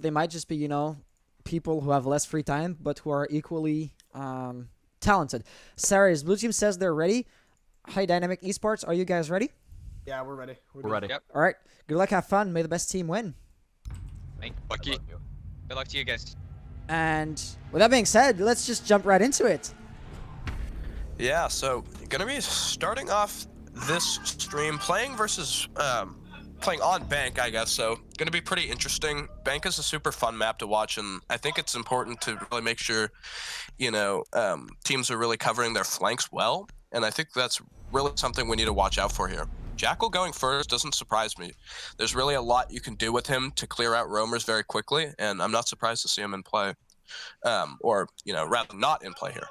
they might just be, you know, people who have less free time, but who are equally talented. Sarah's Blue Team says they're ready. Hi, Dynamic Esports. Are you guys ready? Yeah, we're ready. We're ready. Yep. All right. Good luck. Have fun. May the best team win. Lucky. Good luck to you guys. And with that being said, let's just jump right into it. Yeah, so gonna be starting off this stream playing versus playing on Bank, I guess. So gonna be pretty interesting. Bank is a super fun map to watch, and I think it's important to really make sure, you know, teams are really covering their flanks well. And I think that's really something we need to watch out for here. Jackal going first doesn't surprise me. There's really a lot you can do with him to clear out roamers very quickly, and I'm not surprised to see him in play, or you know, rather not in play here.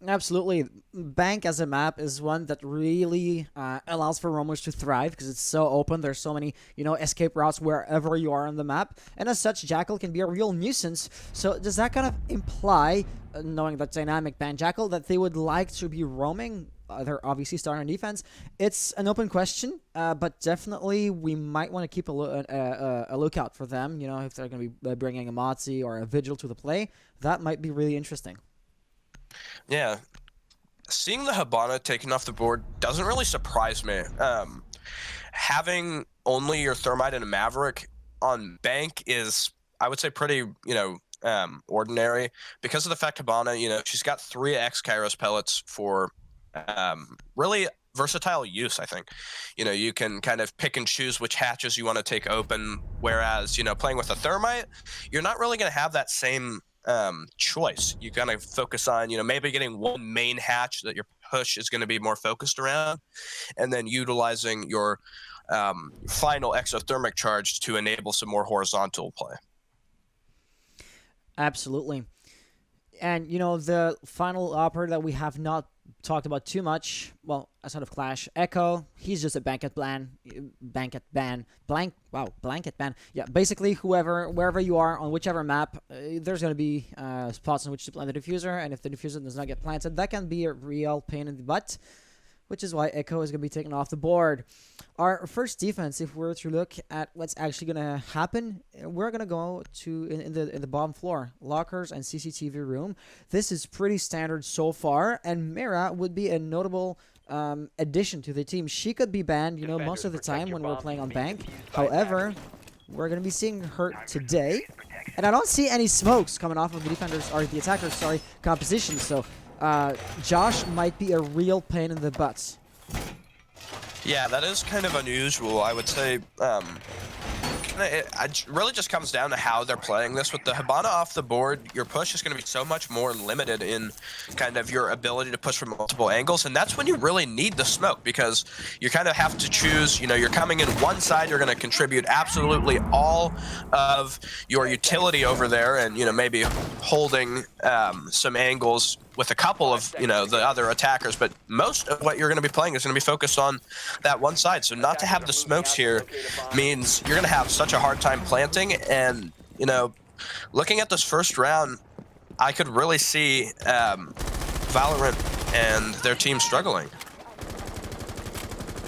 Absolutely. Bank as a map is one that really allows for roamers to thrive because it's so open. There's so many, you know, escape routes wherever you are on the map. And as such, Jackal can be a real nuisance. So does that kind of imply, knowing that Dynamic banned Jackal, that they would like to be roaming? They're obviously starting on defense. It's an open question, but definitely we might want to keep a lookout for them. You know, if they're going to be bringing a Motzi or a Vigil to the play, that might be really interesting. Yeah, seeing the Hibana taken off the board doesn't really surprise me. Having only your Thermite and a Maverick on Bank is, I would say, pretty, you know, ordinary because of the fact Hibana, you know, she's got 3 X Kairos pellets for really versatile use. I think, you know, you can kind of pick and choose which hatches you want to take open, whereas, you know, playing with a Thermite, you're not really going to have that same choice. You kind of focus on, you know, maybe getting one main hatch that your push is going to be more focused around, and then utilizing your final exothermic charge to enable some more horizontal play. Absolutely. And, you know, the final operator that we have not talked about too much, well, outside of Clash, Echo, he's just a blanket ban. Yeah, basically wherever you are on whichever map, there's going to be spots on which to plant the diffuser, and if the diffuser does not get planted, that can be a real pain in the butt, which is why Echo is going to be taken off the board. Our first defense, if we're to look at what's actually going to happen, we're going to go to in the bottom floor, lockers and CCTV room. This is pretty standard so far, and Mira would be a notable addition to the team. She could be banned, you know, most of the time when we're playing on Bank. However, we're going to be seeing her today, and I don't see any smokes coming off of the defenders, or the attackers, sorry, composition, so Josh might be a real pain in the butt. Yeah, that is kind of unusual. I would say it really just comes down to how they're playing this. With the Hibana off the board, your push is going to be so much more limited in kind of your ability to push from multiple angles, and that's when you really need the smoke, because you kind of have to choose, you know, you're coming in one side, you're going to contribute absolutely all of your utility over there, and, you know, maybe holding some angles with a couple of, you know, the other attackers, but most of what you're going to be playing is going to be focused on that one side. So not to have the smokes here means you're going to have such a hard time planting, and, you know, looking at this first round, I could really see Valorant and their team struggling.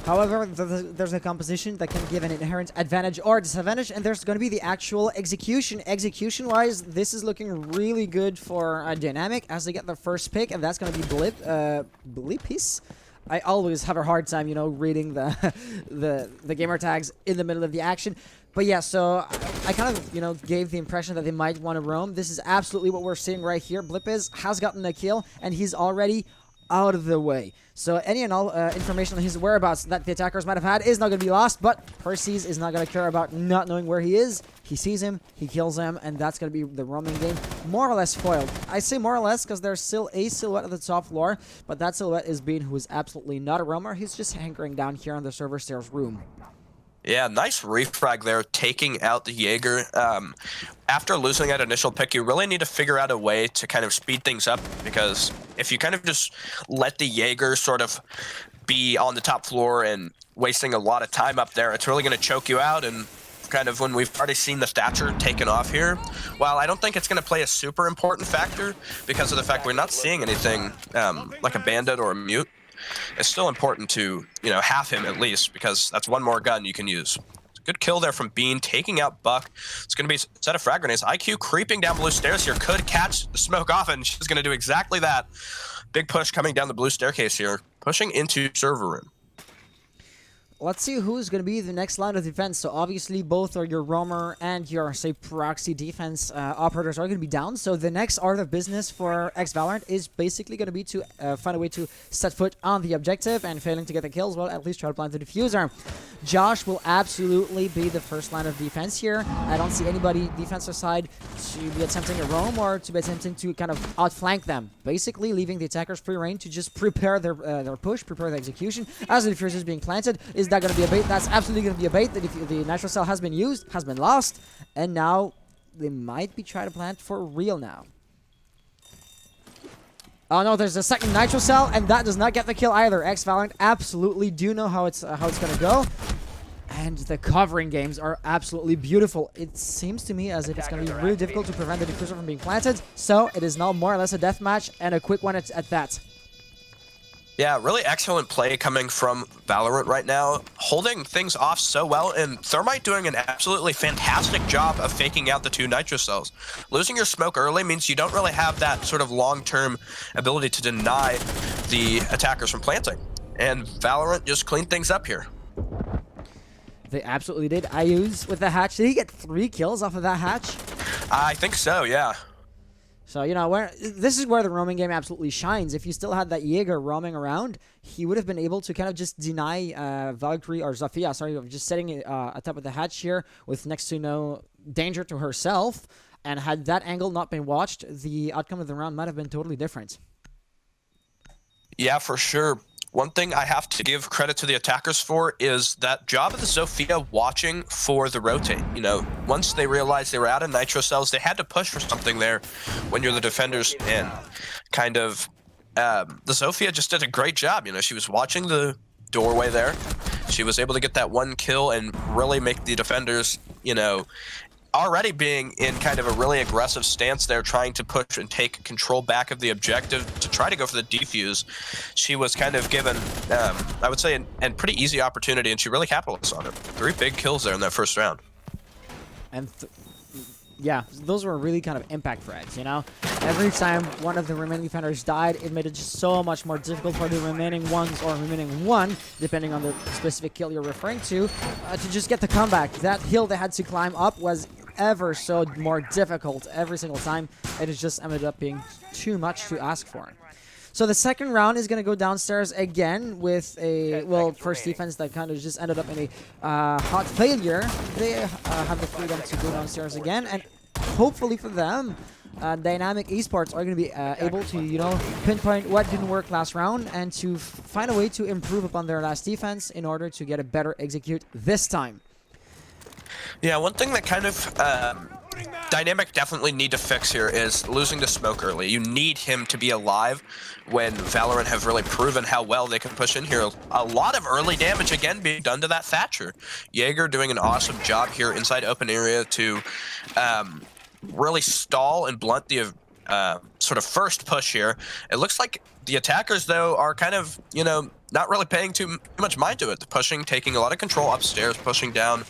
However, there's a composition that can give an inherent advantage or disadvantage, and there's going to be the actual execution. Execution-wise, this is looking really good for Dynamic as they get their first pick, and that's going to be Blippies. I always have a hard time, you know, reading the gamer tags in the middle of the action. But yeah, so I kind of, you know, gave the impression that they might want to roam. This is absolutely what we're seeing right here. Blippies has gotten a kill, and he's already out of the way. So any and all information on his whereabouts that the attackers might have had is not going to be lost, but Percy's is not going to care about not knowing where he is. He sees him, he kills him, and that's going to be the roaming game more or less foiled. I say more or less because there's still a silhouette at the top floor, but that silhouette is Bean, who is absolutely not a roamer. He's just hankering down here on the server stairs room. Yeah, nice refrag there, taking out the Jaeger. After losing that initial pick, you really need to figure out a way to kind of speed things up, because if you kind of just let the Jaeger sort of be on the top floor and wasting a lot of time up there, it's really going to choke you out. And kind of when we've already seen the stature taken off here, while I don't think it's going to play a super important factor because of the fact we're not seeing anything like a bandit or a mute, it's still important to, you know, have him at least, because that's one more gun you can use. Good kill there from Bean, taking out Buck. It's going to be a set of frag grenades. IQ creeping down blue stairs here. Could catch the smoke off, and she's going to do exactly that. Big push coming down the blue staircase here. Pushing into server room. Let's see who's going to be the next line of defense. So obviously both are your roamer and your, say, proxy defense operators are going to be down. So the next order of business for Valorant is basically going to be to find a way to set foot on the objective, and failing to get the kills, well, at least try to plant the diffuser. Josh will absolutely be the first line of defense here. I don't see anybody defensive side to be attempting a roam or to be attempting to kind of outflank them. Basically leaving the attackers free reign to just prepare their push, prepare the execution. As the diffuser is being planted, is that going to be a bait? That's absolutely going to be a bait. The natural cell has been used, has been lost, and now they might be trying to plant for real now. Oh no, there's a second nitro cell, and that does not get the kill either. Valorant absolutely do know how it's going to go, and the covering games are absolutely beautiful. It seems to me as if it's going to be really difficult to prevent the diffuser from being planted, so it is now more or less a deathmatch, and a quick one at that. Yeah, really excellent play coming from Valorant right now, holding things off so well, and Thermite doing an absolutely fantastic job of faking out the 2 nitro cells. Losing your smoke early means you don't really have that sort of long-term ability to deny the attackers from planting, and Valorant just cleaned things up here. They absolutely did. Ayuz with the hatch. Did he get 3 kills off of that hatch? I think so, yeah. So, you know, this is where the roaming game absolutely shines. If you still had that Jaeger roaming around, he would have been able to kind of just deny Valkyrie or Zofia, sorry, of just setting it atop of the hatch here with next to no danger to herself. And had that angle not been watched, the outcome of the round might have been totally different. Yeah, for sure. One thing I have to give credit to the attackers for is that job of the Zofia watching for the rotate. You know, once they realized they were out of nitro cells, they had to push for something there when you're the defenders, and kind of the Zofia just did a great job. You know, she was watching the doorway there. She was able to get that 1 kill and really make the defenders, you know, already being in kind of a really aggressive stance there, trying to push and take control back of the objective to try to go for the defuse. She was kind of given, I would say, a pretty easy opportunity, and she really capitalized on it. 3 big kills there in that first round. And yeah, those were really kind of impact frags, you know? Every time one of the remaining defenders died, it made it just so much more difficult for the remaining ones, or remaining one, depending on the specific kill you're referring to just get the comeback. That hill they had to climb up was ever so more difficult every single time. It has just ended up being too much to ask for. So the second round is going to go downstairs again with a, well, first defense that kind of just ended up in a hot failure. They have the freedom to go downstairs again, and hopefully for them, Dynamic Esports are going to be able to, you know, pinpoint what didn't work last round and to find a way to improve upon their last defense in order to get a better execute this time. Yeah, one thing that kind of Dynamic definitely need to fix here is losing the smoke early. You need him to be alive when Valorant have really proven how well they can push in here. A lot of early damage again being done to that Thatcher. Jaeger doing an awesome job here inside open area to really stall and blunt the sort of first push here. It looks like the attackers, though, are kind of, you know, not really paying too much mind to it. The pushing, taking a lot of control upstairs, pushing down,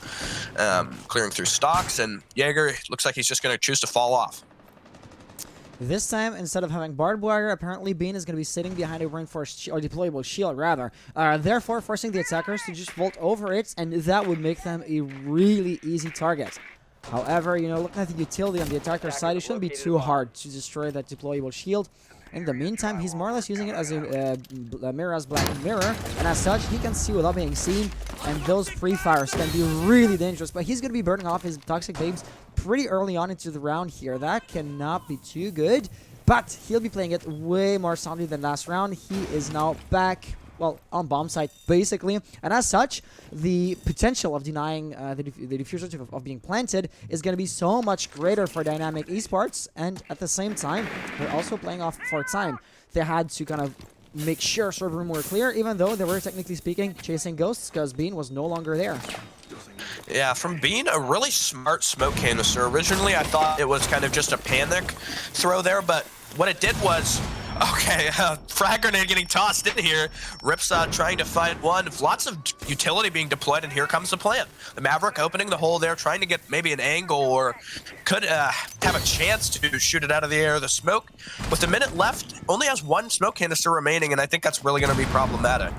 clearing through stocks, and Jaeger looks like he's just going to choose to fall off. This time, instead of having barbed wire, apparently Bean is going to be sitting behind a reinforced or deployable shield, rather. Therefore, forcing the attackers to just vault over it, and that would make them a really easy target. However, you know, looking at the utility on the attacker side, it shouldn't be too hard to destroy that deployable shield. In the meantime, he's more or less using it as a mirror's black mirror, and as such, he can see without being seen, and those free fires can be really dangerous. But he's going to be burning off his toxic babes pretty early on into the round here. That cannot be too good, but he'll be playing it way more soundly than last round. He is now back, well, on bomb site, basically. And as such, the potential of denying the diffuser of being planted is going to be so much greater for Dynamic Esports. And at the same time, they're also playing off for time. They had to kind of make sure server room were clear, even though they were, technically speaking, chasing ghosts, because Bean was no longer there. Yeah, from being a really smart smoke canister. Originally, I thought it was kind of just a panic throw there, but what it did was Okay, frag grenade getting tossed in here. Rips trying to find one. Lots of utility being deployed, and here comes the plant. The Maverick opening the hole there, trying to get maybe an angle or could have a chance to shoot it out of the air. The smoke, with a minute left, only has one smoke canister remaining, and I think that's really going to be problematic.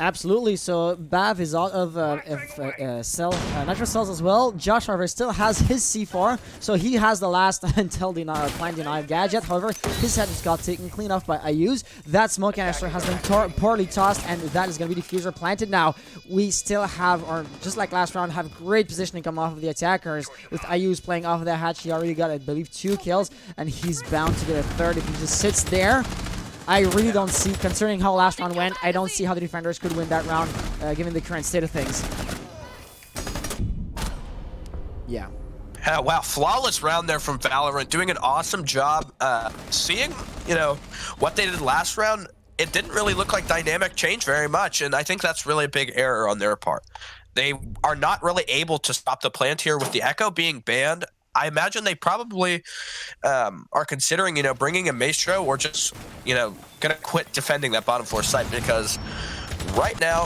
Absolutely. So Bav is out of nitro cells as well. Josh, however, still has his C4, so he has the last until plant denial gadget. However, his head just got taken clean off by Ayuz. That smoke canister has been poorly tossed, and that is going to be diffuser planted now. We still have, or just like last round, have great positioning come off of the attackers. With Ayuz playing off of that hatch, he already got, I believe, 2 kills, and he's bound to get a third if he just sits there. I really don't see, considering how last round went, I don't see how the defenders could win that round, given the current state of things. Yeah. Wow, flawless round there from Valorant, doing an awesome job. Seeing, you know, what they did last round, it didn't really look like dynamic changed very much, and I think that's really a big error on their part. They are not really able to stop the plant here with the Echo being banned. I imagine they probably are considering, you know, bringing a Maestro or just, you know, gonna quit defending that bottom floor site, because right now,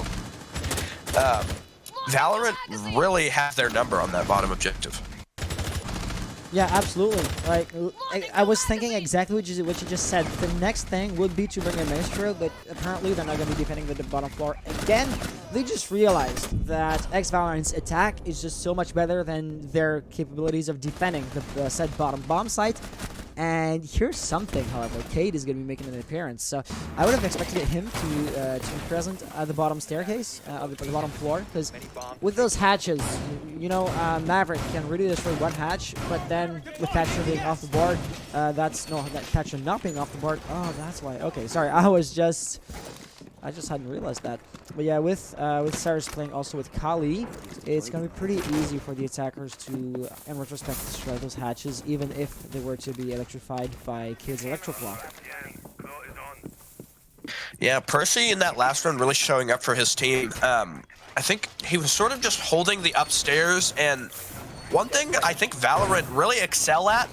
Valorant really has their number on that bottom objective. Yeah, absolutely. Like, I was thinking exactly what you just said. The next thing would be to bring a Maestro, but apparently they're not going to be defending the bottom floor. Again, they just realized that Valorant's attack is just so much better than their capabilities of defending the said bottom bomb site. And here's something, however, Cade is going to be making an appearance. So I would have expected him to be present at the bottom staircase, the bottom floor, because with those hatches, you know, Maverick can really destroy one hatch, but then with Thatcher being off the board, that Thatcher not being off the board, oh, that's why. Okay, sorry, I just hadn't realized that. But yeah, with Cyrus playing also with Kali, it's going to be pretty easy for the attackers to, in retrospect, destroy those hatches, even if they were to be electrified by Cade's Electroclaw. Yeah, Percy in that last round really showing up for his team. I think he was sort of just holding the upstairs, and one thing I think Valorant really excel at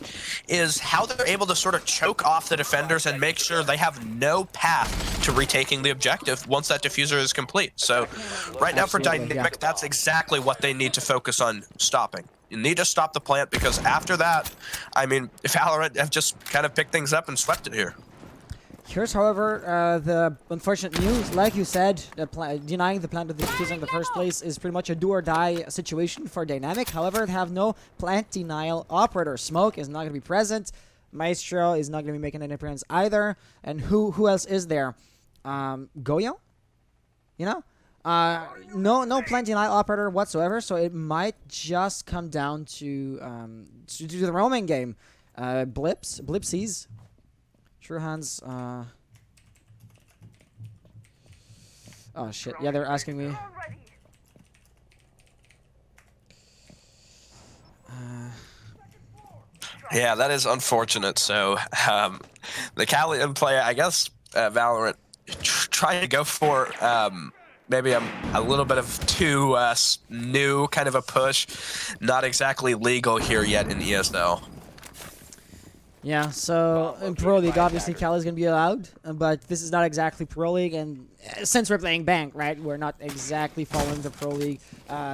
is how they're able to sort of choke off the defenders and make sure they have no path to retaking the objective once that diffuser is complete. So right now for Dynamic, that's exactly what they need to focus on stopping. You need to stop the plant, because after that, I mean, Valorant have just kind of picked things up and swept it here. Here's, however, the unfortunate news. Like you said, denying the plant of the diffuser in the first place is pretty much a do-or-die situation for Dynamic. However, they have no plant denial operator. Smoke is not going to be present. Maestro is not going to be making an appearance either. And who else is there? Goyo? You know? No plant denial operator whatsoever, so it might just come down to the roaming game. Blipsies. True Hands, oh shit, yeah, they're asking me. Yeah, that is unfortunate. So, the Calian player, I guess, Valorant, trying to go for maybe a little bit of too new kind of a push. Not exactly legal here yet in ESL. Yeah, so in Pro League, obviously Cali is going to be allowed, but this is not exactly Pro League, and since we're playing Bank, right, we're not exactly following the Pro League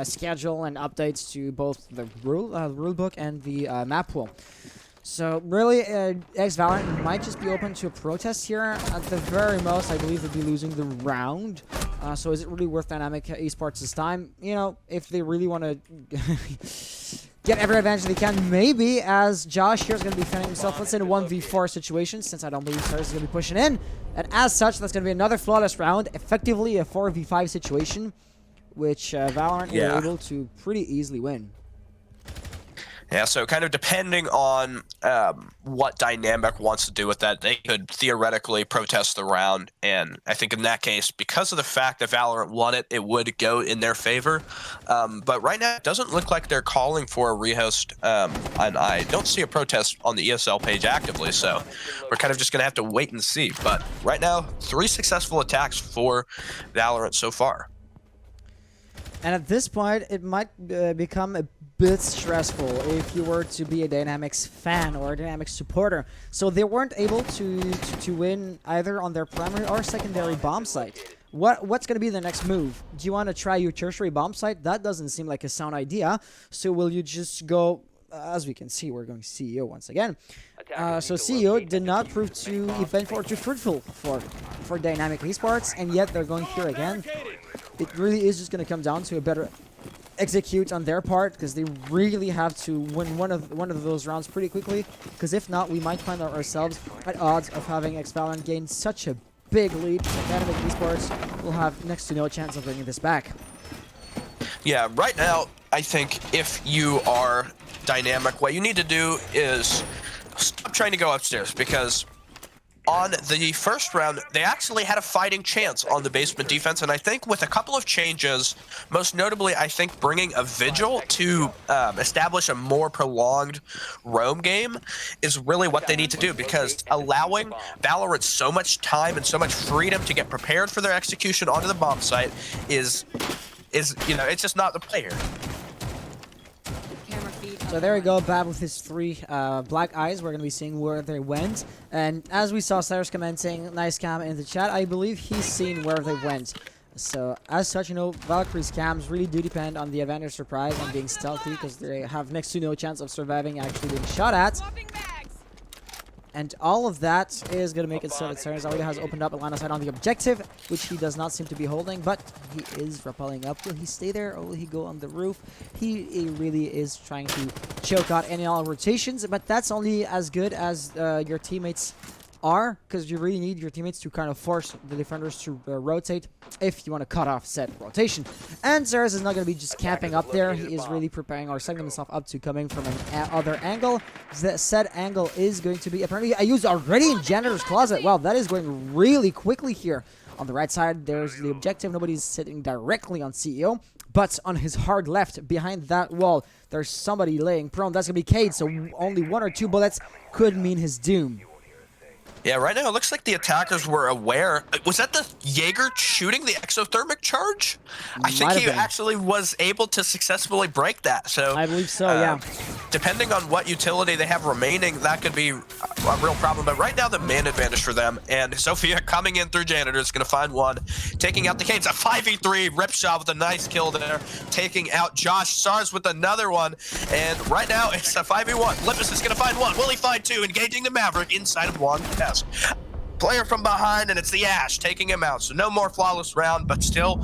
schedule and updates to both the rule book and the map pool. So really, Valorant might just be open to a protest here. At the very most, I believe they'd be losing the round. So is it really worth Dynamic Esports this time? You know, if they really want to get every advantage they can, maybe, as Josh here is going to be defending himself, let's say in a 1v4 situation, since I don't believe Cyrus is going to be pushing in. And as such, that's going to be another flawless round, effectively a 4v5 situation, which Valorant were able to pretty easily win. Yeah, so kind of depending on what Dynamic wants to do with that, they could theoretically protest the round. And I think in that case, because of the fact that Valorant won it, it would go in their favor. But right now, it doesn't look like they're calling for a rehost. And I don't see a protest on the ESL page actively, so we're kind of just going to have to wait and see. But right now, 3 successful attacks for Valorant so far. And at this point, it might become a bit stressful if you were to be a Dynamics fan or a Dynamics supporter. So they weren't able to win either on their primary or secondary bomb site. What's going to be the next move? Do you want to try your tertiary bomb site? That doesn't seem like a sound idea. So will you just go... as we can see, we're going CEO once again. So CEO did not prove too eventful or too fruitful for Dynamic Esports, and yet they're going here again. It really is just going to come down to a better execute on their part, because they really have to win one of those rounds pretty quickly, because if not, we might find ourselves at odds of having Valorant gain such a big lead. Dynamic Esports will have next to no chance of bringing this back. Yeah, right now, I think if you are Dynamic, what you need to do is stop trying to go upstairs, because on the first round, they actually had a fighting chance on the basement defense, and I think with a couple of changes, most notably, I think bringing a Vigil to establish a more prolonged roam game is really what they need to do, because allowing Valorant so much time and so much freedom to get prepared for their execution onto the bomb site is you know, it's just not the play here. So there we go, Bab with his 3 black eyes. We're going to be seeing where they went. And as we saw Cyrus commenting, nice cam in the chat, I believe he's seen where they went. So as such, you know, Valkyrie's cams really do depend on the advantage surprise and being stealthy, because they have next to no chance of surviving actually being shot at. And all of that is going to make it so that Cyrus already has opened up a line of sight on the objective, which he does not seem to be holding, but he is rappelling up. Will he stay there, or will he go on the roof? He really is trying to choke out any all rotations, but that's only as good as your teammates are, because you really need your teammates to kind of force the defenders to rotate if you want to cut off said rotation. And Cyrus is not going to be just camping up there. He is really preparing or setting himself up to coming from an other angle. The said angle is going to be apparently I used already in Janitor's Closet. Wow, that is going really quickly here. On the right side, there's the objective. Nobody's sitting directly on CEO. But on his hard left, behind that wall, there's somebody laying prone. That's going to be Cade, so only 1 or 2 bullets could mean his doom. Yeah, right now it looks like the attackers were aware. Was that the Jaeger shooting the exothermic charge? I think he actually was able to successfully break that. So I believe so, yeah. Depending on what utility they have remaining, that could be a real problem. But right now, the man advantage for them. And Sophia coming in through Janitor is going to find one. Taking out the Canes. A 5v3 rip shot with a nice kill there. Taking out Josh SARS with another one. And right now, it's a 5v1. Lippis is going to find one. Will he find 2? Engaging the Maverick inside of one test. Player from behind, and it's the Ash taking him out. So no more flawless round, but still,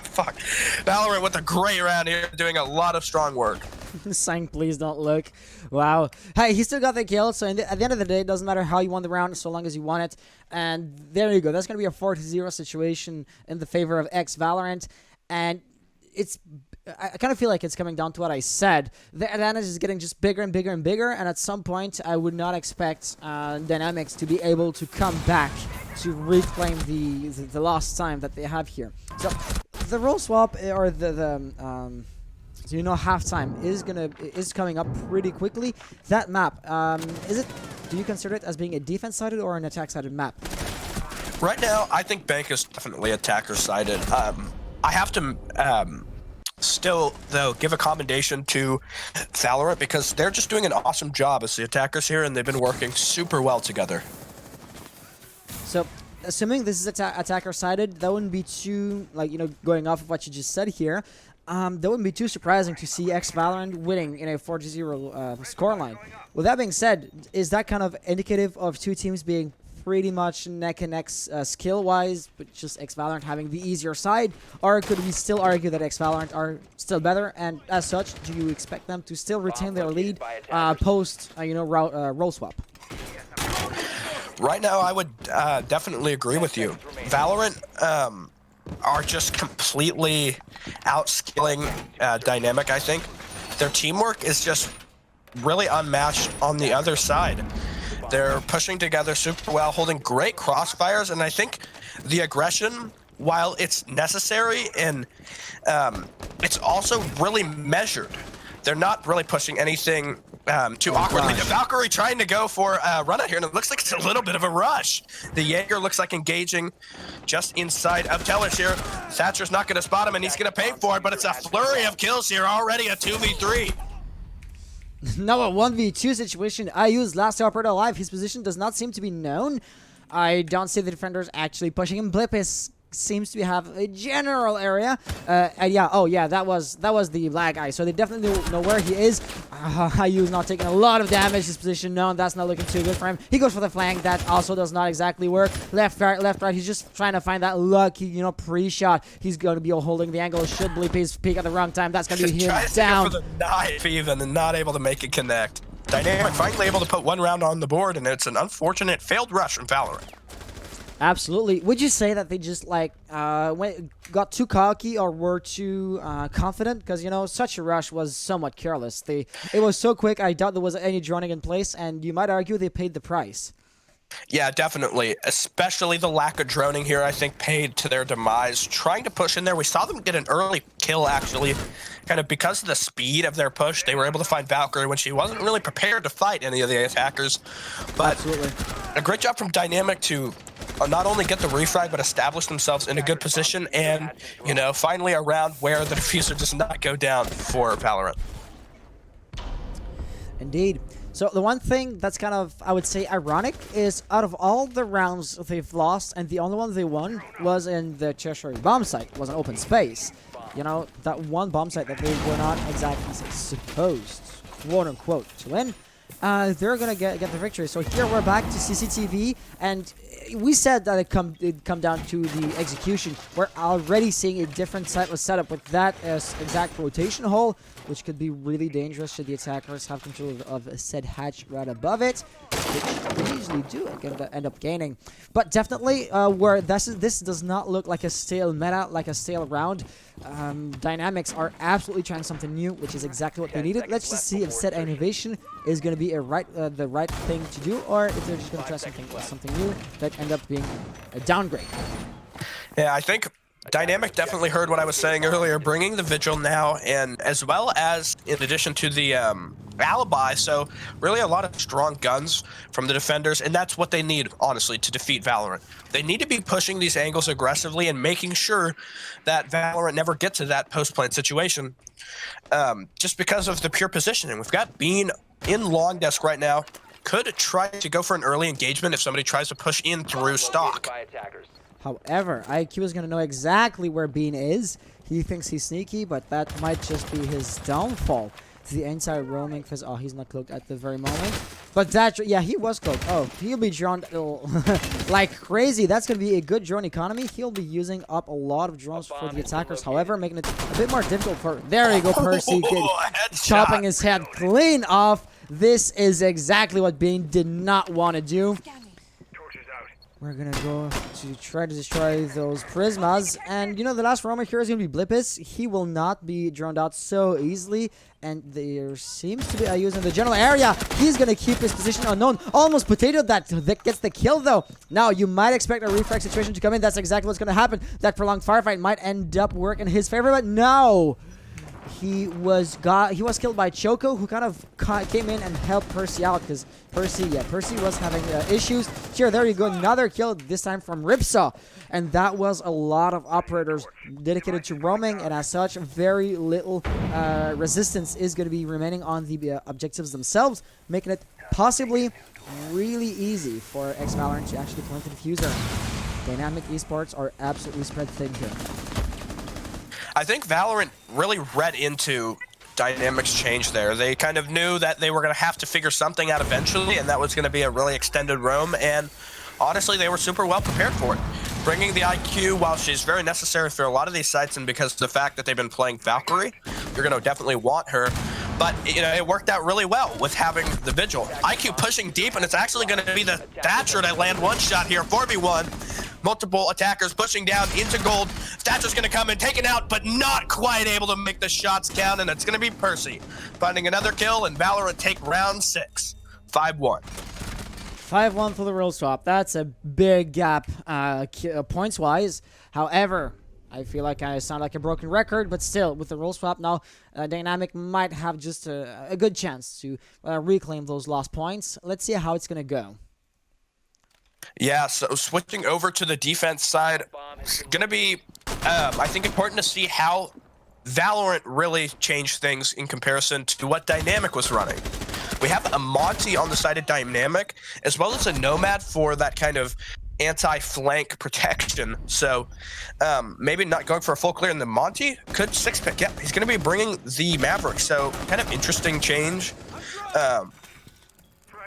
fuck. Valorant with a great round here, doing a lot of strong work. Saying please don't look. Wow. Hey, he still got the kill, so at the end of the day, it doesn't matter how you won the round, so long as you won it. And there you go. That's going to be a 4-0 situation in the favor of Valorant. And it's... I kind of feel like it's coming down to what I said. The advantage is getting just bigger and bigger and bigger, and at some point, I would not expect Dynamics to be able to come back to reclaim the lost time that they have here. So the role swap or so you know, halftime is coming up pretty quickly. That map, do you consider it as being a defense-sided or an attack-sided map? Right now, I think Bank is definitely attacker-sided. I have to still, though, give a commendation to Valorant, because they're just doing an awesome job as the attackers here, and they've been working super well together. So, assuming this is attacker-sided, that wouldn't be too, like, you know, going off of what you just said here, that wouldn't be too surprising to see Valorant winning in a 4-0 scoreline. With that being said, is that kind of indicative of two teams being pretty much neck and neck skill-wise, but just Valorant having the easier side? Or could we still argue that Valorant are still better, and as such, do you expect them to still retain their lead post, you know, role swap? Right now, I would definitely agree with you. Valorant are just completely outskilling Dynamic, I think. Their teamwork is just really unmatched on the other side. They're pushing together super well, holding great crossfires, and I think the aggression, while it's necessary and it's also really measured. they're not really pushing anything too awkwardly. The Valkyrie trying to go for a run out here, and it looks like it's a little bit of a rush. The Jaeger looks like engaging just inside of Tellish here. Thatcher's not going to spot him, and he's going to pay for it, but it's a flurry of kills here, already a 2v3. Now a 1v2 situation. IU's last operator alive. His position does not seem to be known. I don't see the defenders actually pushing him. Blip seems to have a general area. Yeah, oh yeah, that was the lag guy. So they definitely know where he is. IU's not taking a lot of damage. His position known. That's not looking too good for him. He goes for the flank. That also does not exactly work. Left, right. He's just trying to find that lucky, pre-shot. He's going to be holding the angle. Should Blip peek at the wrong time. That's going to be him down. For the knife even, and not able to make it connect. Dynamic finally able to put one round on the board, and it's an unfortunate failed rush from Valorant. Absolutely. Would you say that they just got too cocky or were too confident? Because such a rush was somewhat careless. It was so quick. I doubt there was any droning in place, and you might argue they paid the price. Yeah, definitely. Especially the lack of droning here, I think, paid to their demise. Trying to push in there, we saw them get an early kill, actually. Kind of because of the speed of their push, they were able to find Valkyrie when she wasn't really prepared to fight any of the attackers. But absolutely, a great job from Dynamic to not only get the refrag, but establish themselves in a good position and, finally a round where the diffuser does not go down for Valorant. Indeed. So the one thing that's kind of, I would say, ironic is out of all the rounds they've lost, and the only one they won was in the Cheshire bomb site. It was an open space. That one bomb site that they were not exactly supposed, quote unquote, to win. They're gonna get the victory. So here we're back to CCTV, and we said that it'd come down to the execution. We're already seeing a different type of setup with that exact rotation hole, which could be really dangerous should the attackers have control of said hatch right above it, which they usually do end up gaining. But definitely, where this does not look like a stale meta, like a stale round. Dynamics are absolutely trying something new, which is exactly what they needed. Let's just see if said innovation is going to be the right thing to do, or if they're just going to try something new that end up being a downgrade. Yeah, I think Dynamic definitely heard what I was saying earlier, bringing the Vigil now, and as well as in addition to the alibi, so really a lot of strong guns from the defenders, and that's what they need, honestly, to defeat Valorant. They need to be pushing these angles aggressively and making sure that Valorant never gets to that post-plant situation, just because of the pure positioning. We've got Bean in long desk right now. Could try to go for an early engagement if somebody tries to push in through stock. However, IQ is going to know exactly where Bean is. He thinks he's sneaky, but that might just be his downfall. The inside roaming phase. Oh, he's not cloaked at the very moment. But that, yeah, he was cloaked. Oh, he'll be drawn like crazy. That's going to be a good drone economy. He'll be using up a lot of drones for the attackers. However, making it a bit more difficult for... There you go, Percy. Chopping his head clean off. This is exactly what Bean did not want to do. We're gonna go to try to destroy those prismas, and the last roamer here is gonna be Blippis. He will not be drowned out so easily, and there seems to be a user in the general area. He's gonna keep his position unknown. Almost potato that gets the kill though. Now you might expect a refrag situation to come in. That's exactly what's gonna happen. That prolonged firefight might end up working in his favor, but no. He was killed by Choco, who kind of came in and helped Percy out, because Percy was having issues. Here, there you go, another kill, this time from Ripsaw. And that was a lot of operators dedicated to roaming, and as such, very little resistance is going to be remaining on the objectives themselves, making it possibly really easy for Valorant to actually plant the diffuser. Dynamic Esports are absolutely spread thin here. I think Valorant really read into Dynamics change there. They kind of knew that they were going to have to figure something out eventually, and that was going to be a really extended roam, and honestly, they were super well prepared for it. Bringing the IQ, while she's very necessary for a lot of these sites, and because of the fact that they've been playing Valkyrie, you're going to definitely want her. But, it worked out really well with having the Vigil. IQ pushing deep, and it's actually going to be the Thatcher to land one shot here, 4v1. Multiple attackers pushing down into gold. Thatcher's going to come and take it out, but not quite able to make the shots count, and it's going to be Percy finding another kill, and Valorant take round 6, 5-1. 5-1 for the roll swap. That's a big gap points-wise. However, I feel like I sound like a broken record, but still, with the role swap now, Dynamic might have just a good chance to reclaim those lost points. Let's see how it's going to go. Yeah, so switching over to the defense side, it's going to be, I think, important to see how Valorant really changed things in comparison to what Dynamic was running. We have a Monty on the side of Dynamic, as well as a Nomad for that kind of anti-flank protection. So maybe not going for a full clear, and the Monty could 6-pick. Yeah, he's going to be bringing the Maverick, so kind of interesting change.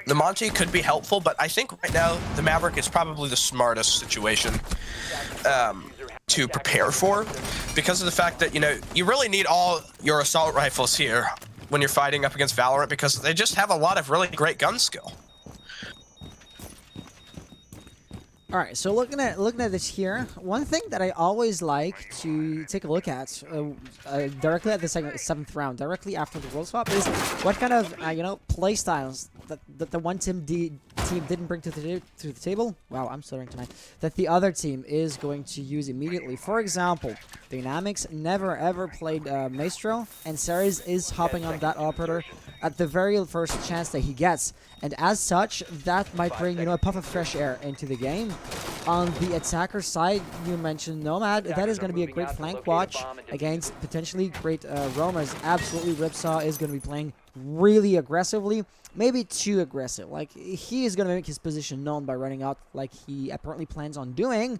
The Monty could be helpful, but I think right now the Maverick is probably the smartest situation to prepare for, because of the fact that, you know, you really need all your assault rifles here when you're fighting up against Valorant, because they just have a lot of really great gun skill. All right, so looking at this here, one thing that I always like to take a look at directly at the 7th round, directly after the world swap, is what kind of play styles that the one team didn't bring to the table. Wow, I'm stuttering tonight. That the other team is going to use immediately. For example, Dynamics never ever played Maestro, and Ceres is hopping on that operator at the very first chance that he gets, and as such, that might bring a puff of fresh air into the game. On the attacker side, you mentioned Nomad. That is going to be a great flank watch against potentially great roamers. Absolutely, Ripsaw is going to be playing really aggressively, maybe too aggressive. Like, he is going to make his position known by running out like he apparently plans on doing,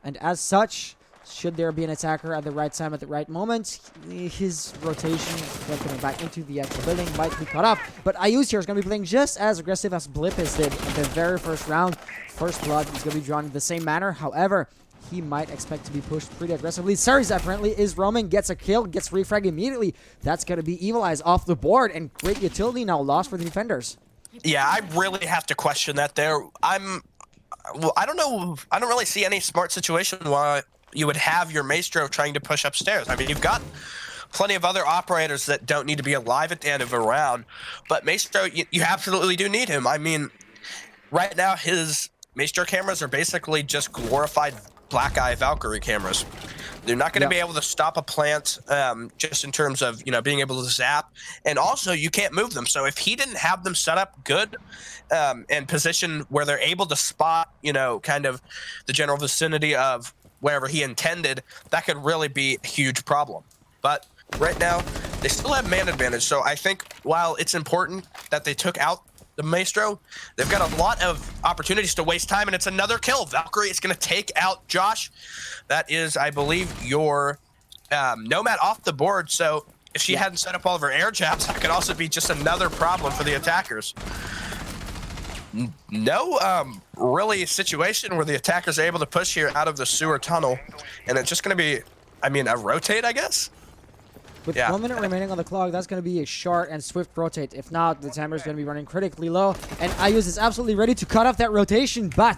and as such, should there be an attacker at the right time at the right moment, his rotation when coming back into the actual building might be cut off. But Ayus here is going to be playing just as aggressive as Blippis did in the very first round. First blood is going to be drawn in the same manner. However, he might expect to be pushed pretty aggressively. Ceres apparently is roaming, gets a kill, gets refragged immediately. That's going to be Evil Eyes off the board, and great utility now lost for the defenders. Yeah, I really have to question that there. I don't know. I don't really see any smart situation why you would have your Maestro trying to push upstairs. I mean, you've got plenty of other operators that don't need to be alive at the end of a round, but Maestro, you absolutely do need him. I mean, right now his Maestro cameras are basically just glorified Black Eye Valkyrie cameras. They're not going to be able to stop a plant just in terms of, being able to zap. And also, you can't move them. So if he didn't have them set up good and positioned where they're able to spot, kind of the general vicinity of wherever he intended, that could really be a huge problem. But right now, they still have man advantage. So I think while it's important that they took out the Maestro, they've got a lot of opportunities to waste time, and it's another kill. Valkyrie is going to take out Josh. That is, I believe, your Nomad off the board. So if she hadn't set up all of her air jabs, that could also be just another problem for the attackers. No really situation where the attackers are able to push here out of the sewer tunnel, and it's just going to be, a rotate, I guess? With 1 minute remaining on the clock, that's going to be a short and swift rotate. If not, the timer is going to be running critically low, and Ayuz is absolutely ready to cut off that rotation, but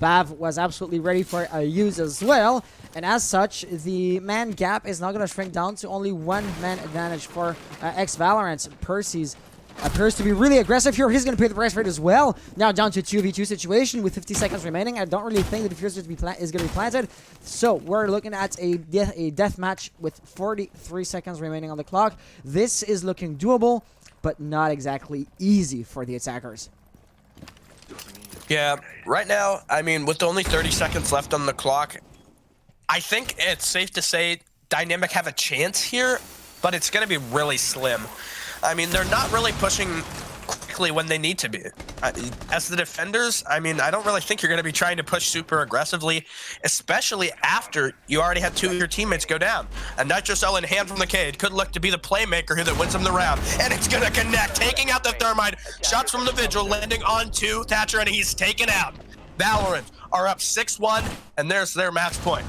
Bav was absolutely ready for Ayuz as well, and as such, the man gap is now going to shrink down to only 1 man advantage for ex-Valorant. Percy's appears to be really aggressive here. He's going to pay the price for it as well. Now down to a 2v2 situation with 50 seconds remaining. I don't really think the defuse is going to be planted. So we're looking at a death match with 43 seconds remaining on the clock. This is looking doable, but not exactly easy for the attackers. Yeah, right now, with only 30 seconds left on the clock, I think it's safe to say Dynamic have a chance here, but it's going to be really slim. They're not really pushing quickly when they need to be. As the defenders, I don't really think you're going to be trying to push super aggressively, especially after you already had 2 of your teammates go down. A Nitro Cell in hand from the Cade could look to be the playmaker here that wins them the round, and it's going to connect, taking out the Thermite. Shots from the Vigil landing onto Thatcher, and he's taken out. Valorant are up 6-1, and there's their match point.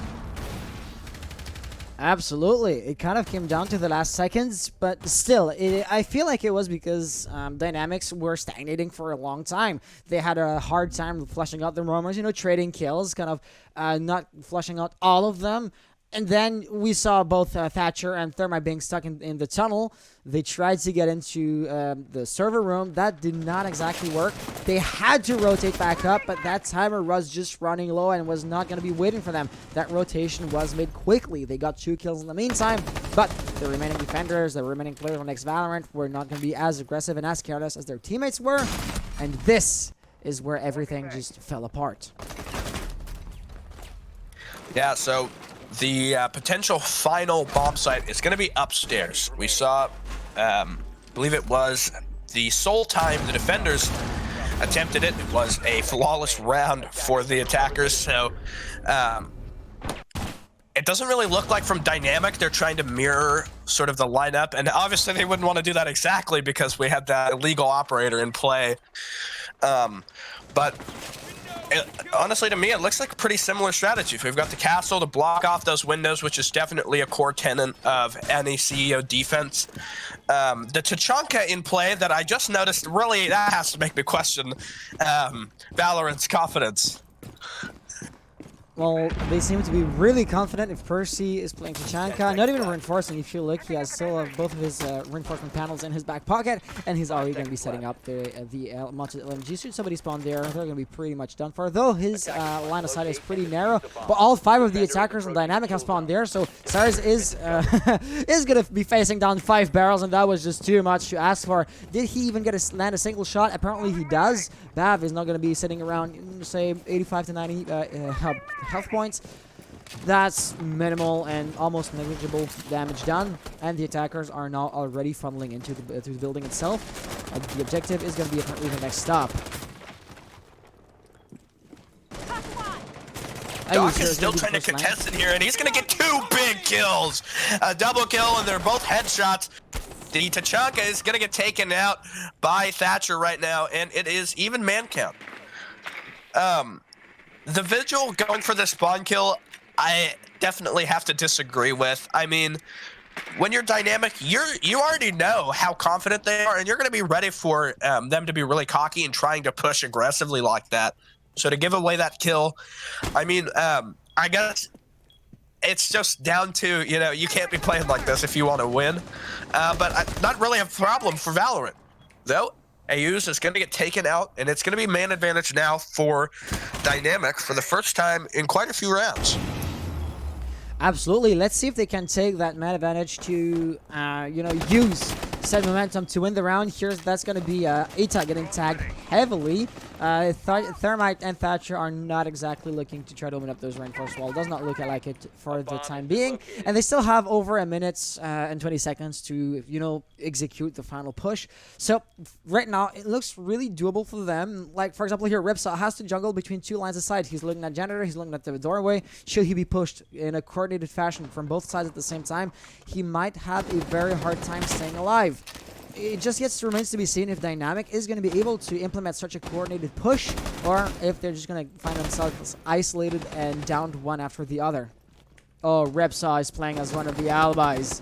Absolutely. It kind of came down to the last seconds, but still, I feel like it was because Dynamics were stagnating for a long time. They had a hard time flushing out the roamers, trading kills, kind of not flushing out all of them. And then we saw both Thatcher and Thermite being stuck in the tunnel. They tried to get into the server room. That did not exactly work. They had to rotate back up, but that timer was just running low and was not going to be waiting for them. That rotation was made quickly. They got 2 kills in the meantime, but the remaining defenders, the remaining players on next Valorant were not going to be as aggressive and as careless as their teammates were. And this is where everything just fell apart. Yeah, so the potential final bomb site is going to be upstairs. We saw, believe it was the sole time the defenders attempted it. It was a flawless round for the attackers. So it doesn't really look like from Dynamic they're trying to mirror sort of the lineup. And obviously they wouldn't want to do that exactly because we had that illegal operator in play. But honestly, to me, it looks like a pretty similar strategy. We've got the castle to block off those windows, which is definitely a core tenet of any CEO defense. The Tachanka in play that I just noticed, really, that has to make me question Valorant's confidence. Well, they seem to be really confident if Percy is playing Tachanka. Not even reinforcing. If you look, he has still both of his reinforcement panels in his back pocket, and he's already going to be setting up the mounted LMG. Should somebody spawn there, they're going to be pretty much done for. Though his line of sight is pretty narrow, but all 5 of the attackers on Dynamic have spawned there, so Cyrus is is going to be facing down 5 barrels, and that was just too much to ask for. Did he even get to land a single shot? Apparently he does. Bav is not going to be sitting around, say, 85 to 90 health points. That's minimal and almost negligible damage done, and the attackers are now already funneling into the building itself. The objective is going to be apparently the next stop. Doc is still trying to contest in here, and he's going to get 2 big kills. A double kill, and they're both headshots. The Tachanka is going to get taken out by Thatcher right now, and it is even man count. The Vigil going for the spawn kill, I definitely have to disagree with. I mean, when you're Dynamic, you already know how confident they are, and you're going to be ready for them to be really cocky and trying to push aggressively like that. So to give away that kill, I mean, I guess it's just down to, you know, you can't be playing like this if you want to win. But not really a problem for Valorant, though. Ayuz is going to get taken out, and it's going to be man advantage now for Dynamic for the first time in quite a few rounds. Absolutely. Let's see if they can take that man advantage to, you know, use said momentum to win the round. That's going to be Eta getting tagged heavily. Thermite and Thatcher are not exactly looking to try to open up those reinforced wall. Does not look like it for the time being. And they still have over a minute and 20 seconds to, you know, execute the final push. So right now, it looks really doable for them. Like, for example, here, Ripsaw has to juggle between 2 lines of sight. He's looking at Janitor, he's looking at the doorway. Should he be pushed in a coordinated fashion from both sides at the same time, he might have a very hard time staying alive. It just remains to be seen if Dynamic is going to be able to implement such a coordinated push, or if they're just going to find themselves isolated and downed one after the other. Oh, Repsaw is playing as one of the alibis.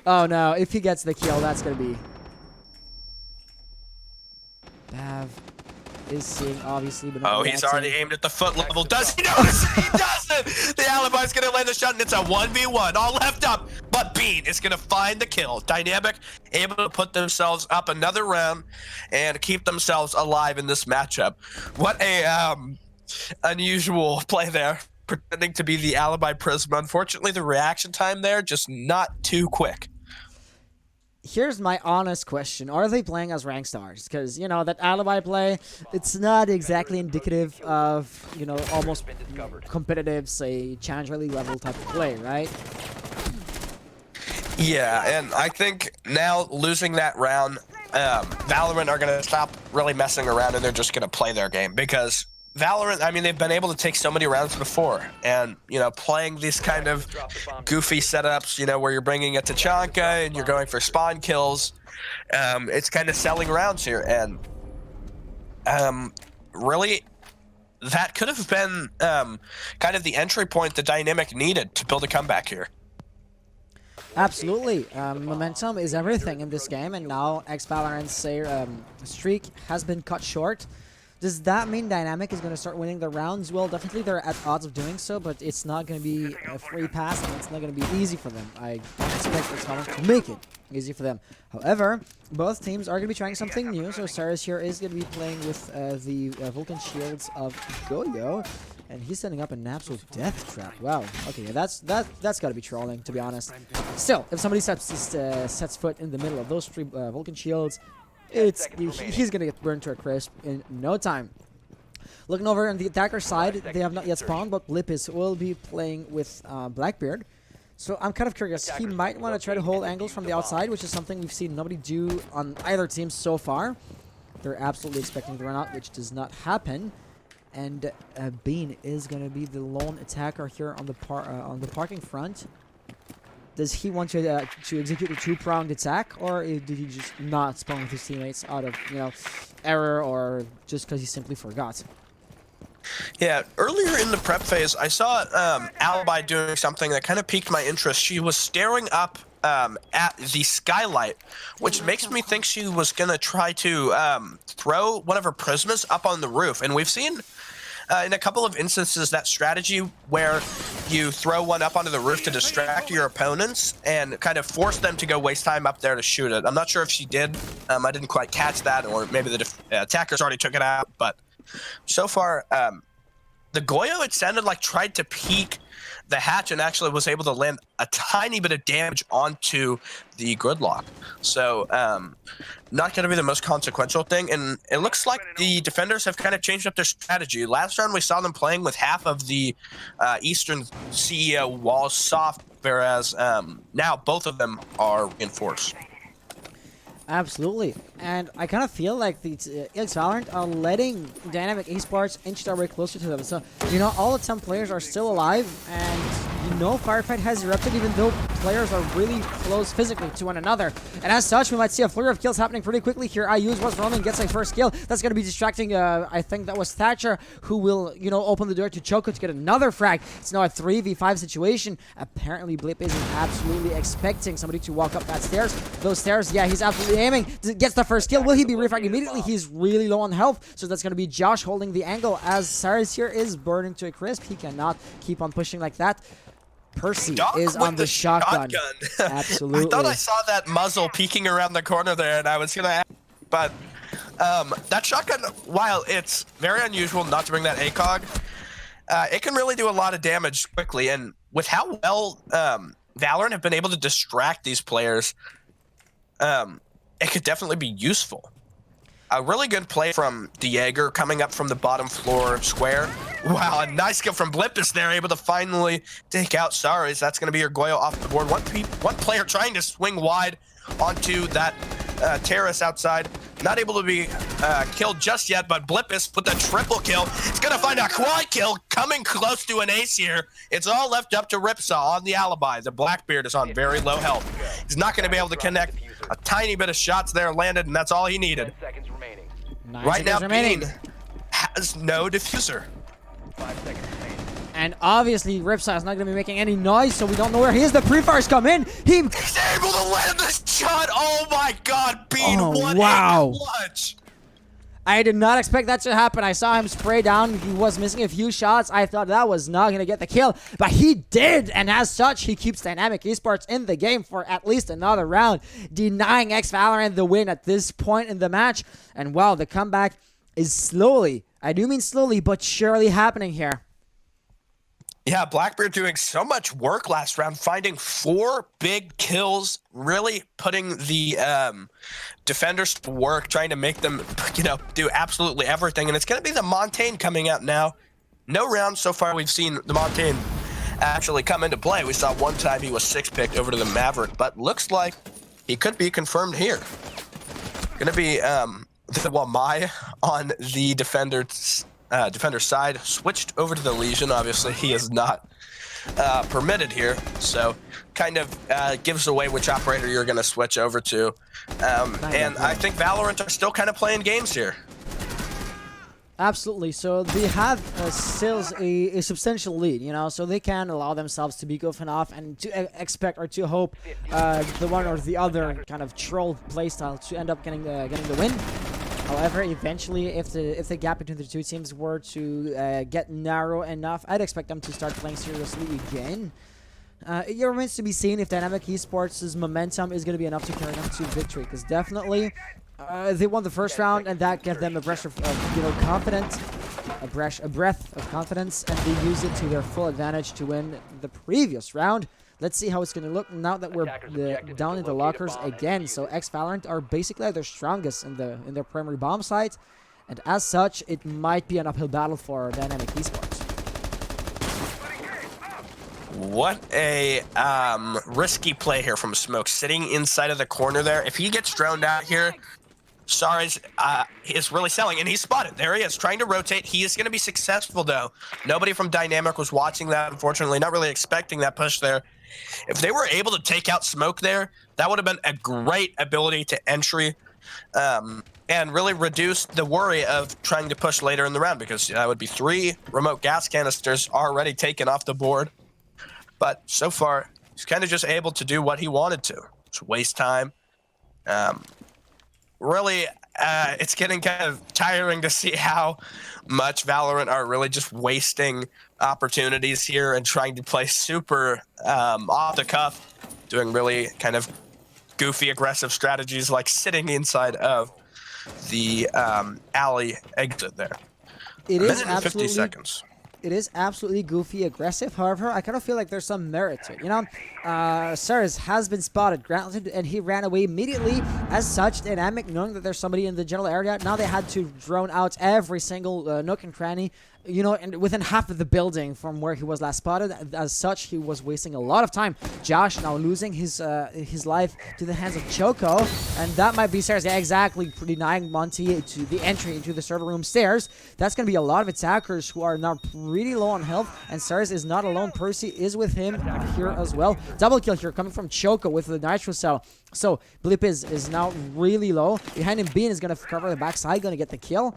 Oh no, if he gets the kill, that's going to be... Bav is seeing, obviously, but not he's already aimed at the foot level. Does he notice? He doesn't! The alibi's going to land the shot, and it's a 1v1. All left up, but Bean is going to find the kill. Dynamic able to put themselves up another round and keep themselves alive in this matchup. What a unusual play there, pretending to be the alibi Prism. Unfortunately, the reaction time there, just not too quick. Here's my honest question. Are they playing as rank stars? Because, you know, that alibi play, it's not exactly indicative of, you know, almost competitive, say, Challenger League level type of play, right? Yeah, and I think now losing that round, Valorant are going to stop really messing around, and they're just going to play their game. Because Valorant, I mean, they've been able to take so many rounds before, and, you know, playing these kind of goofy setups, you know, where you're bringing it to Tachanka and you're going for spawn kills, it's kind of selling rounds here, and really, that could have been kind of the entry point the Dynamic needed to build a comeback here. Absolutely. Momentum is everything in this game, and now Valorant's streak has been cut short. Does that mean Dynamic is going to start winning the rounds? Well, definitely they're at odds of doing so, but it's not going to be a free pass, and it's not going to be easy for them. I don't expect Valorant to make it easy for them. However, both teams are going to be trying something new, so Cyrus here is going to be playing with the Vulcan Shields of Goyo, and he's setting up an absolute death trap. Wow. Okay, yeah, that's got to be trolling, to be honest. Still, if somebody sets foot in the middle of those three Vulcan Shields, he's gonna get burned to a crisp in no time. Looking over on the attacker side, they have not yet spawned, but Blippis will be playing with Blackbeard. So I'm kind of curious. He might want to try to hold angles from the outside, which is something we've seen nobody do on either team so far. They're absolutely expecting the run out, which does not happen. And Bean is gonna be the lone attacker here on the parking front. Does he want to execute a two-pronged attack, or did he just not spawn with his teammates out of, error, or just because he simply forgot? Yeah, earlier in the prep phase, I saw Alibi doing something that kind of piqued my interest. She was staring up at the skylight, which makes me think she was going to try to throw one of her prismas up on the roof. And we've seen in a couple of instances that strategy where you throw one up onto the roof to distract your opponents and kind of force them to go waste time up there to shoot it. I'm not sure if she did. I didn't quite catch that, or maybe the attackers already took it out. But so far, the Goyo, it sounded like, tried to peek the hatch and actually was able to land a tiny bit of damage onto the gridlock. So not going to be the most consequential thing. And it looks like the defenders have kind of changed up their strategy. Last round we saw them playing with half of the Eastern CEO walls soft, whereas now both of them are reinforced. Absolutely. And I kind of feel like the ESL Valorant are letting Dynamic Esports inch their way closer to them. So, all the 10 players are still alive, and Firefight has erupted even though players are really close physically to one another. And as such, we might see a flurry of kills happening pretty quickly here. IU's was roaming, gets a first kill. That's going to be distracting, I think that was Thatcher, who will, open the door to Choco to get another frag. It's now a 3v5 situation. Apparently, Blip isn't absolutely expecting somebody to walk up that stairs. Those stairs, yeah, he's absolutely aiming. Gets the first kill. Will he be refragged immediately? He's really low on health, so that's going to be Josh holding the angle as Cyrus here is burning to a crisp. He cannot keep on pushing like that. Percy is on the shotgun. Absolutely. I thought I saw that muzzle peeking around the corner there, and I was going to ask, but that shotgun, while it's very unusual not to bring that ACOG, it can really do a lot of damage quickly, and with how well Valorant have been able to distract these players, it could definitely be useful. A really good play from Diego coming up from the bottom floor square. Wow, a nice kill from Blippis there, able to finally take out Saris. That's going to be your Goyo off the board. One player trying to swing wide onto that terrace outside. Not able to be killed just yet, but Blippis with the triple kill. He's going to find a quad kill, coming close to an ace here. It's all left up to Ripsaw on the Alibi. The Blackbeard is on very low health. He's not going to be able to connect. A tiny bit of shots there landed, and that's all he needed. Right now, Bean has no diffuser. And obviously, Ripsaw is not going to be making any noise, so we don't know where he is. The pre-fires come in. He's able to land the shot. Oh my God, Bean! Wow! I did not expect that to happen. I saw him spray down. He was missing a few shots. I thought that was not going to get the kill, but he did. And as such, he keeps Dynamic Esports in the game for at least another round, denying Valorant the win at this point in the match. And wow, the comeback is slowly, I do mean slowly, but surely happening here. Yeah, Blackbeard doing so much work last round, finding 4 big kills, really putting the defenders to work, trying to make them, do absolutely everything. And it's going to be the Montaigne coming out now. No round so far we've seen the Montaigne actually come into play. We saw one time he was 6-picked over to the Maverick, but looks like he could be confirmed here. Going to be the Wamai on the defender side, switched over to the Legion. Obviously, he is not permitted here, so kind of gives away which operator you're going to switch over to. And I think Valorant are still kind of playing games here. Absolutely. So they have still a substantial lead, so they can allow themselves to be goofing off and to expect or to hope the one or the other kind of troll playstyle to end up getting the win. However, eventually, if the gap between the two teams were to get narrow enough, I'd expect them to start playing seriously again. It remains to be seen if Dynamic Esports' momentum is going to be enough to carry them to victory. Because definitely, they won the first round, and that gave them a breath of confidence, a breath of confidence, and they used it to their full advantage to win the previous round. Let's see how it's going to look now that we're down in the lockers again. So Valorant are basically their strongest in their primary bomb site, and as such, it might be an uphill battle for Dynamic Esports. What a risky play here from Smoke, sitting inside of the corner there. If he gets droned out here, Saris is really selling, and he's spotted. There he is, trying to rotate. He is going to be successful, though. Nobody from Dynamic was watching that, unfortunately, not really expecting that push there. If they were able to take out Smoke there, that would have been a great ability to entry and really reduce the worry of trying to push later in the round, because that would be 3 remote gas canisters already taken off the board. But so far, he's kind of just able to do what he wanted to. Just waste time. Really, it's getting kind of tiring to see how much Valorant are really just wasting opportunities here and trying to play super off the cuff, doing really kind of goofy, aggressive strategies like sitting inside of the alley exit there. It is absolutely 50 seconds. It is absolutely goofy aggressive. However, I kind of feel like there's some merit to it. You know, Saris has been spotted, granted, and he ran away immediately. As such, Dynamic, knowing that there's somebody in the general area, now they had to drone out every single nook and cranny, you know, and within half of the building from where he was last spotted. As such, he was wasting a lot of time. Josh now losing his life to the hands of Choco, and that might be Saris exactly denying Monty to the entry into the server room stairs. That's going to be a lot of attackers who are now pretty low on health, and Saris is not alone. Percy is with him here as well. Double kill here coming from Choco with the Nitro Cell. So Blip is now really low. Behind him, Bean is going to cover the backside, going to get the kill.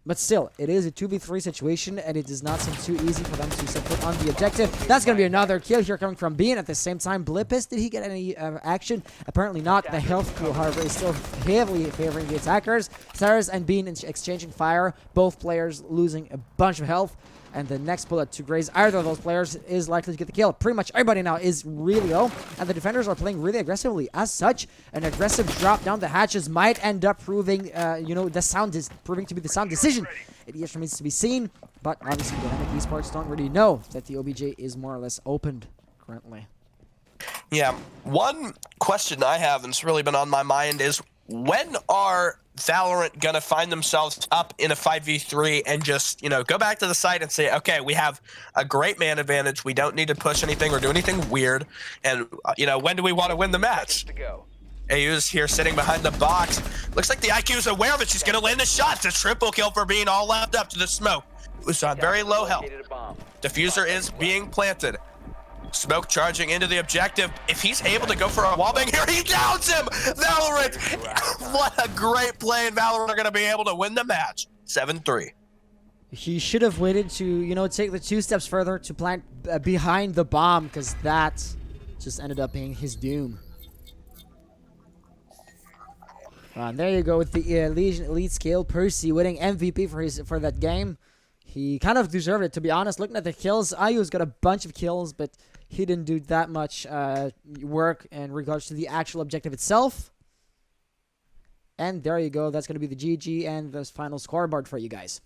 But still, it is a 2v3 situation, and it does not seem too easy for them to set foot on the objective. That's going to be another kill here coming from Bean. At the same time, Blippis, did he get any action? Apparently not. The health pool, however, is still heavily favoring the attackers. Saris and Bean exchanging fire, both players losing a bunch of health. And the next bullet to graze either of those players is likely to get the kill. Pretty much everybody now is really low, and the defenders are playing really aggressively. As such, an aggressive drop down the hatches might end up proving, you know, proving to be the sound decision. It just remains to be seen, but obviously Dynamic Esports don't really know that the OBJ is more or less opened currently. Yeah, one question I have, and it's really been on my mind, is when are Valorant gonna find themselves up in a 5v3 and just, you know, go back to the site and say, okay, we have a great man advantage. We don't need to push anything or do anything weird. And, you know, when do we want to win the match? AU's here sitting behind the box. Looks like the IQ is aware of it. She's gonna land the shot. It's a triple kill for Being all left up to the Smoke. It was on very low health. Diffuser is being planted. Smoke charging into the objective. If he's able to go for a wallbang here, he downs him! Valorant! What a great play, and Valorant are going to be able to win the match. 7-3. He should have waited to, you know, take the 2 steps further to plant behind the bomb, because that just ended up being his doom. And there you go with the Legion Elite scale. Percy winning MVP for that game. He kind of deserved it, to be honest. Looking at the kills, Ayu's got a bunch of kills, but he didn't do that much work in regards to the actual objective itself. And there you go. That's going to be the GG and the final scoreboard for you guys.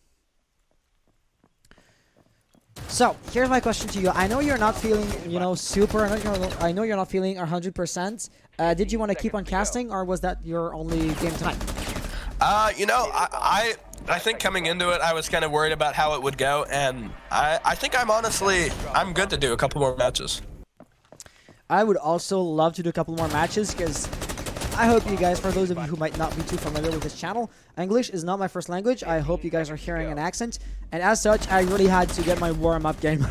So, here's my question to you. I know you're not feeling, you know, super. I know you're not feeling 100%. Did you want to keep on casting, or was that your only game tonight? You know, I think coming into it, I was kind of worried about how it would go, and I think I'm good to do a couple more matches. I would also love to do a couple more matches, because I hope you guys, for those of you who might not be too familiar with this channel, English is not my first language. I hope you guys are hearing an accent, and as such, I really had to get my warm-up game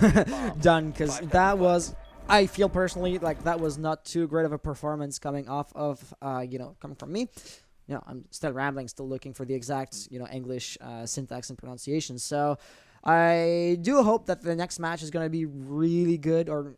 done, because that was, I feel personally like that was not too great of a performance coming off of, you know, coming from me. You know, I'm still rambling, still looking for the exact, you know, English syntax and pronunciation. So I do hope that the next match is going to be really good, or